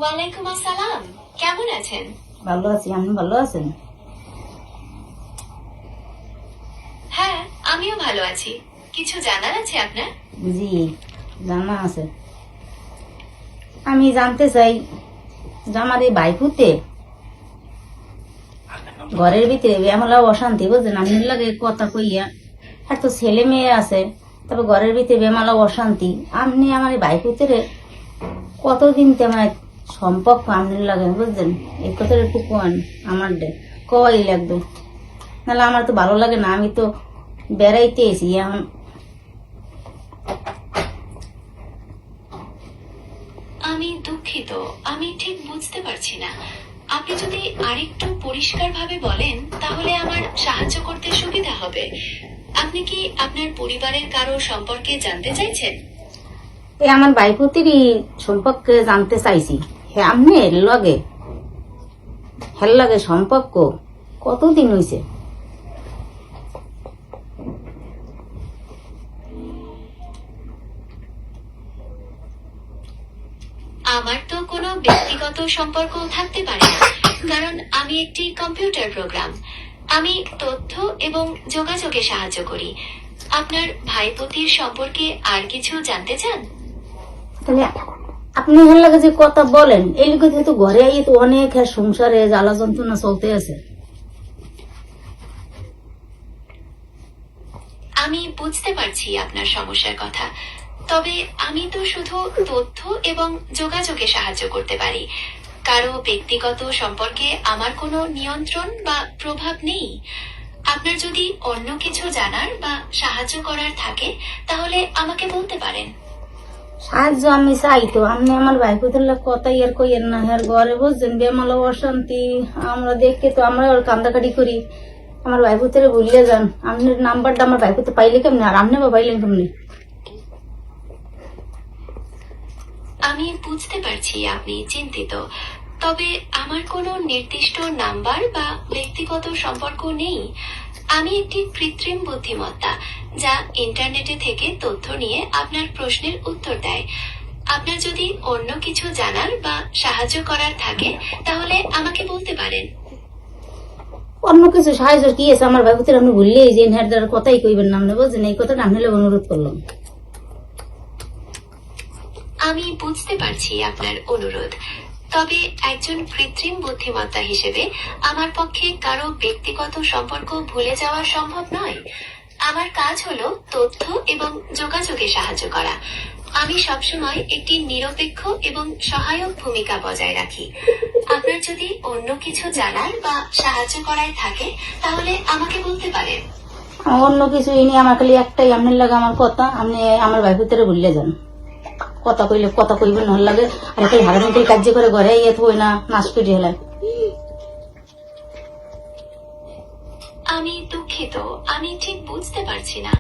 ওয়ালাইকুম আসসালাম, কেমন আছেন? ভালো আছি, আপনি ভালো আছেন? হ্যাঁ, আমিও ভালো আছি। কিছু জানার আছে আপনার? জি, জানা আছে। আমি জানতে চাই যে আমার এই বাইকুতে ঘরের ভিতরে বেমলা অশান্তি, বুঝলেন? আপনার লাগে কথা কইয়া আর তো ছেলে মেয়ে আছে, তবে ঘরের ভিতরে বেমালা অশান্তি। আপনি আমার এই বাইকুতে কতদিন তেমন সম্পর্ক আপনার লাগে, বুঝলেন? এই কথাটা একটু কোন আমার কই লাগবে, নাহলে আমার তো ভালো লাগে না। আমি তো বেড়াইতে এসি এখন। আমি দুঃখিত, আমি ঠিক বুঝতে পারছি না। আপনি যদি আরেকটু পরিষ্কারভাবে বলেন তাহলে আমার সাহায্য করতে সুবিধা হবে। আপনি কি আপনার পরিবারের কারো সম্পর্কে জানতে চাইছেন? এই আমার বাইপুতিরই সম্পর্কে জানতে চাইছি। হ্যাঁ, আপনি হের লাগে সম্পর্ক কতদিন হয়েছে? আমার তো কোনো ব্যক্তিগত সম্পর্ক থাকতে পারে না, কারণ আমি একটি কম্পিউটার প্রোগ্রাম। আমি তথ্য এবং যোগাযোগে সাহায্য করি। আপনার ভাইপতির সম্পর্কে আর কিছু জানতে চান? তাহলে আপনি হের লাগে যে কথা বলেন, এই লিখে তো ঘরে আইয়ে তো অনেক সংসারে জ্বালা যন্ত্রণা চলতে আছে। আমি বুঝতে পারছি আপনার সমস্যার কথা, তবে আমি তো শুধু তথ্য এবং যোগাযোগে সাহায্য করতে পারি। কারো ব্যক্তিগত সম্পর্কে আমার কোনো নিয়ন্ত্রণ বা প্রভাব নেই। আপনার যদি অন্য কিছু জানার বা সাহায্য করার থাকে তাহলে আমাকে বলতে পারেন। সাহায্য আমি চাই তো, আপনি আমার বাইপুতের কথা ইয়ার কইয়ের না। হ্যাঁ, ঘরে বুঝছেন বেমালা অশান্তি, আমরা দেখে তো আমরা কান্দাকাটি করি। আমার বাইপুতের ভুলিয়ে যান। আপনার নাম্বারটা আমার বাইপুতে পাইলে কেমনি, আর আপনি বা পাইলেন কেমনি? আমি বুঝতে পারছি আপনি চিন্তিত, তবে আমার কোনো নির্দিষ্ট নাম্বার বা ব্যক্তিগত সম্পর্ক নেই। আমি একটি কৃত্রিম বুদ্ধিমত্তা যা ইন্টারনেটে থেকে তথ্য নিয়ে আপনার প্রশ্নের উত্তর দেয়। আপনার যদি অন্য কিছু জানার বা সাহায্য করার থাকে তাহলে আমাকে বলতে পারেন। অন্য কিছু সাহায্য কি আছে? আমার বাইপুতের আপনি ভুললেই যে হ্যাঁ দ্বারা কথাই কইবেন না। আপনি বুঝছেন, এই কথাটা আপনি অনুরোধ করলাম। আমি বুঝতে পারছি আপনার অনুরোধ, তবে একজন কৃত্রিম বুদ্ধিমত্তা হিসেবে আমার পক্ষে কারো ব্যক্তিগত সম্পর্ক ভুলে যাওয়া সম্ভব নয়। আমার কাজ হলো তথ্য এবং যোগাযোগে সাহায্য করা। আমি সবসময় একটি নিরপেক্ষ এবং সহায়ক ভূমিকা বজায় রাখি। আপনার যদি অন্য কিছু জানার বা সাহায্য করার থাকে তাহলে আমাকে বলতে পারেন। অন্য কিছু ইনি আমার খালি একটাই আপনার লাগে আমার কথা। আপনি আমার বাইপুতের ভুললে যান। কথা কইলে কথা কইবেন ভাল লাগে, আর একটা হারামিতে কার্য করে ঘরে ইয়ে থই না, নাচ পিটি হেলায়। আমি দুঃখিত, আমি ঠিক বুঝতে পারছি না।